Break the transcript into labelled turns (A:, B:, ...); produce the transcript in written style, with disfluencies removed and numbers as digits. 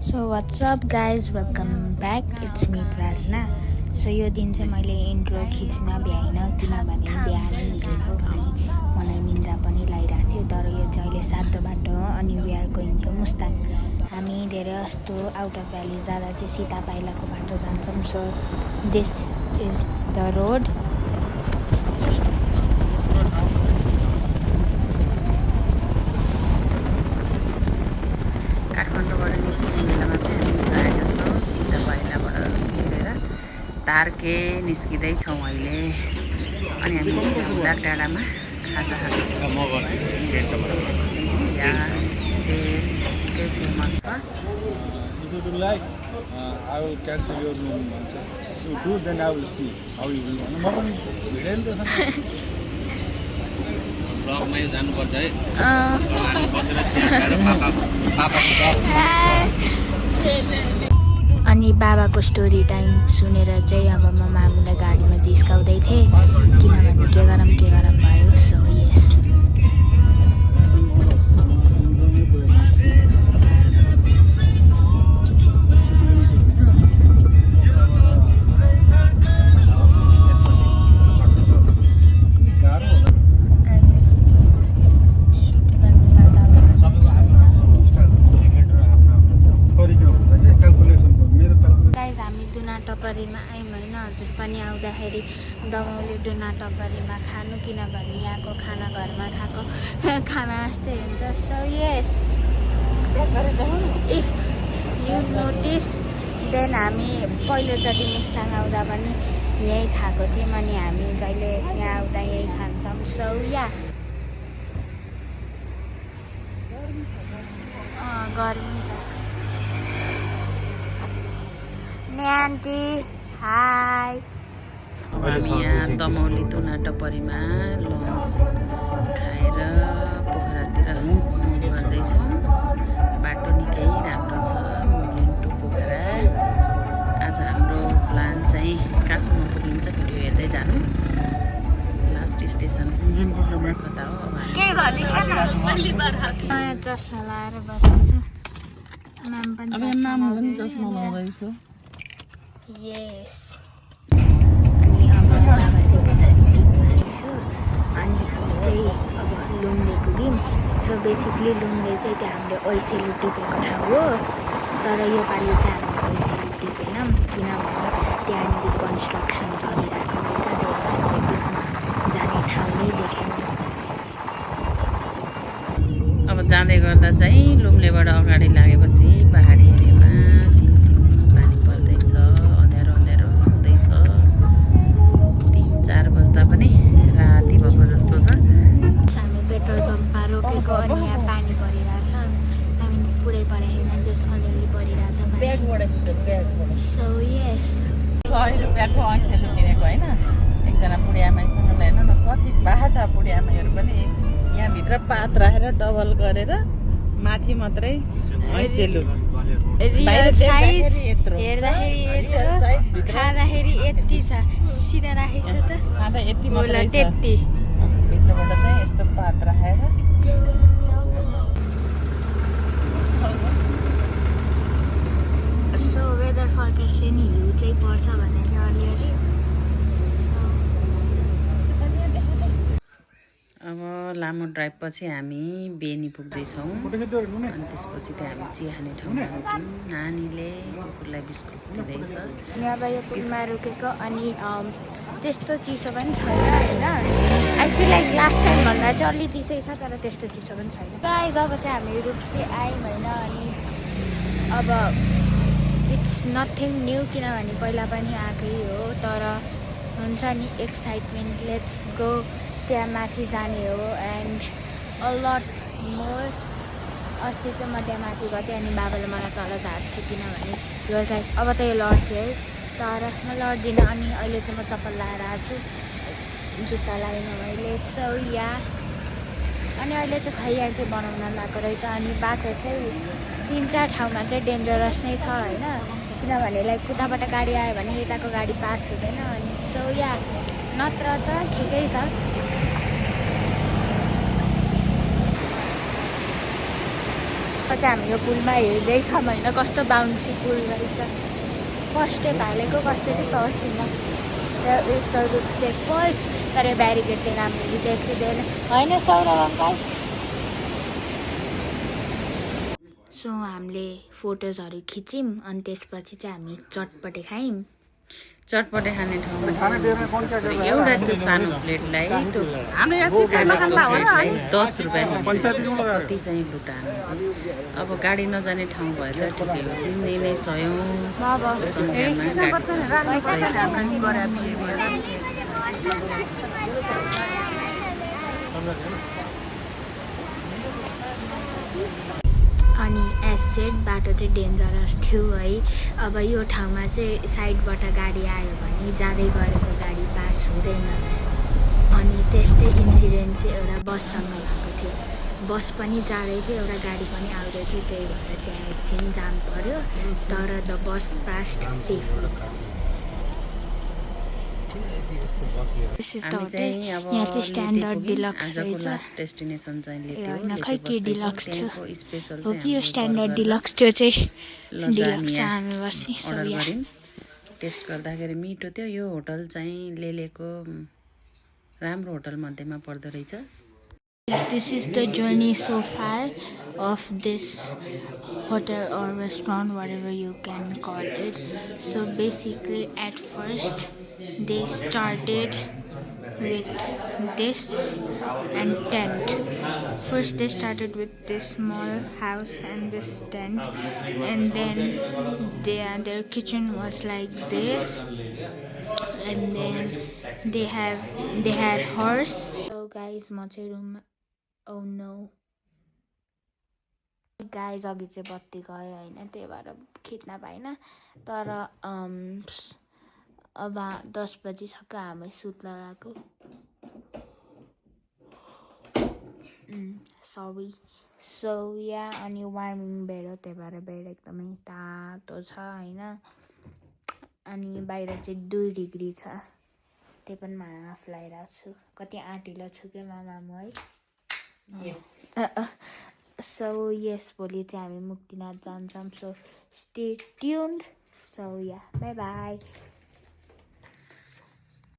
A: So WhatsApp guys welcome back it's me प्रार्थना। So यो दिन चाहिँ मैले इन्ट्रो खिच्न भ्याइनँ किनभने बिहानै हिँडेको अनि मलाई निन्द्रा पनि लागिरहेको थियो। तर यो चाहिँ अहिले 7 बाटो हो अनि we are going to Mustang. हामी धेरै जस्तो आउट अफ भ्याली जाँदा चाहिँ सीता पाइलाको बाटो जान्छौँ। So this is the road.
B: काठमाडौँबाट निस्किने बेलामा चाहिँ हामी प्रायः जसो सीता पाइलाबाट छिरेर तार्के निस्किँदैछौँ अहिले। अनि हामी चाहिँ हुलाक डाँडामा खाजा खाएको छौँ। चिया सेल निकै फेमस छ।
C: I will cancel your room. You do, then I will see how you will. म पनि भिडेन त छ ब्लगमै जानुपर्छ है।
A: अनि बाबाको स्टोरी टाइम सुनेर चाहिँ अब म मामुलाई गाडीमा जिस्काउँदै थिएँ किनभने के गरम भयो। सो यस टपरीमा आयौँ होइन। हजुर पनि आउँदाखेरि दमाउले डुना टपरीमा खानु किनभने यहाँको खाना घरमा खाएको खाना जस्तै हुन्छ। So yes if you notice then हामी पहिलोचोटि मुस्ताङ आउँदा पनि यहीँ खाएको थियौँ अनि हामी जहिले यहाँ आउँदा यहीँ खान्छौँ। सो या गर्मी छ। Aunty high.
B: हामी यहाँ दमौली दुना टपरीमा लन्च खाएर पोखरातिर गर्दैछौँ। बाटो निकै राम्रो छ मुलिन टु पोखरा। आज हाम्रो प्लान चाहिँ कहाँसम्म पुगिन्छ भिडियो हेर्दै जानु। लास्ट स्टेसन कता हो अब
A: नयाँ चस्मा लाएर बसेको
B: चस्मा लाउँदैछु।
A: यस अनि अब बाबा चाहिँ पछाडि सिटमा छु अनि हामी चाहिँ अब लुम्ले पुग्यौँ। सो बेसिकली लुम्ले चाहिँ त्यो हामीले ओइसेलु टिपेको ठाउँ हो। तर योपालि चाहिँ हामी ओइसेलु टिपेनौँ किनभने त्यहाँनिर कन्स्ट्रक्सन चलिरहेको रहेछ। त्यही भएर लुम्मा जाने ठाउँ नै देखेनौँ।
B: अब जाँदै गर्दा चाहिँ लुम्लेबाट अगाडि लागेपछि पहाडी एरियामा सिमसिम पानी पर्दैछ। अँध्यारो अँध्यारो हुँदैछ। 3-4 बज्दा पनि राति भएको जस्तो छ।
A: हामी पेट्रोल पम्पमा रोकेको अनि यहाँ पानी परिरहेछ। हामी पुरै परेको छैन, जस अलिअलि परिरहेछ। सो यस
B: 100 रुपियाँको ऐसेलु किनेको होइन। एकजना बुढिआमाईसँग हेर्नु न कति बाटा बुढिआमाईहरू पनि यहाँभित्र पात राखेर डबल गरेर माथि मात्रै ऐसेलु।
A: रियल साइज हेर्दाखेरि यत्रो खाँदाखेरि यति छ। सिधा राखेको छ त
B: खाँदा यति मात्रै छ।
A: त्यति
B: भित्रबाट चाहिँ यस्तो पात राखेर
A: सो वेदर फोरकास्टले नि हिउँ चाहिँ पर्छ भने चाहिँ अलिअलि।
B: अब लामो ड्राइभ पछि हामी बेनी पुग्दैछौँ। अनि त्यसपछि त्यहाँ हामी चिया खाने ठाउँमा रोक्यौँ। नानीले कुकुरलाई बिस्कुट दिँदैछ।
A: यहाँ अब यो पुलमा रोकेको अनि त्यस्तो चिसो पनि छैन होइन। I feel like last time भन्दा चाहिँ अलि चिसै छ तर त्यस्तो चिसो पनि छैन। गाइस अब चाहिँ हामी रुप्सी आयौँ होइन। अनि अब इट्स नथिङ न्यू किनभने पहिला पनि आएकै हो। तर हुन्छ नि एक्साइटमेन्ट लेट्स गो त्यहाँ माथि जाने हो एन्ड अ लट मोर। अस्ति चाहिँ म त्यहाँ माथि गएको थिएँ अनि बाबाले मलाई तल झार्छु किनभने यो चाहिँ अब त यो लड्छु है तर म लड्दिनँ। अनि अहिले चाहिँ म चप्पल लगाएर आएको छु, जुत्ता लगाएन मैले। सो या अनि अहिले चाहिँ खैया चाहिँ बनाउन लगाएको रहेछ। अनि बाटो चाहिँ 3-4 ठाउँमा चाहिँ डेन्जरस नै छ होइन किनभने लाइक उताबाट गाडी आयो भने यताको गाडी पास हुँदैन। अनि सो या नत्र त ठिकै छ। चाहिँ हामी यो पुलमा हेर्दैछौँ होइन कस्तो बााउन्सी पुल रहेछ फर्स्ट टाइम हालेको कस्तो चाहिँ तर्सिन र यस्तो रुप चाहिँ फर्स्ट तर ब्यारिकेड चाहिँ राम्ररी देखिँदैन होइन सौरभ अङ्कल सो हामीले फोटोजहरू खिच्यौँ अनि त्यसपछि चाहिँ हामी चटपटे खायौँ
B: चटपटे खाने ठाउँमा एउटा त्यो सानो प्लेटलाई त्यो प्लेटलाई 10 रुपियाँ कति चाहिँ लुटान अब गाडी नजाने ठाउँ भएर ठिकै हो दिनै नै सयौँ
A: अनि एसेड बाटो चाहिँ डेन्जरस थियो है अब यो ठाउँमा चाहिँ साइडबाट गाडी आयो भने जाँदै गरेको गाडी पास हुँदैन अनि त्यस्तै इन्सिडेन्ट चाहिँ एउटा बससँग भएको थियो बस पनि जाँदै थियो एउटा गाडी पनि आउँदै थियो त्यही भएर त्यहाँ एकछिन जाम पर्यो तर द बस पास्ट सेफली यहाँ चाहिँ स्ट्यान्डर्ड डिलक्स रहेछ
B: डेस्टिनेसन चाहिँ
A: होइन खै के डिलक्स थियो हो कि यो स्ट्यान्डर्ड डिलक्स थियो चाहिँ डिलक्स चाहिँ हामी बस्ने
B: अर्डर गऱ्यौँ टेस्ट गर्दाखेरि मिठो थियो यो होटल चाहिँ लेलेको राम्रो होटल मध्येमा पर्दो रहेछ
A: This is the journey so far of this hotel or restaurant, whatever you can call it. So basically at first they started with this and tent. First they started with this small house and this tent and then their kitchen was like this and then they had horse. So guys, म चाहिँ रुममा Oh no. Guys अघि चाहिँ बत्ती गयो होइन त्यही भएर खिच्न पाइनँ तर अब 10 बजिसक्यो हामी सुत्न लागेको सरी सो या अनि वार्मिङ बेड हो त्यही भएर बेड एकदमै तातो छ होइन अनि बाहिर चाहिँ 2 डिग्री छ त्यही पनि म हाफ लगाइरहेको छु कति आँटिलो छु के मामु है
B: यस
A: सो यस भोलि चाहिँ हामी मुक्तिनाथ जान्छौँ so stay tuned so yeah by by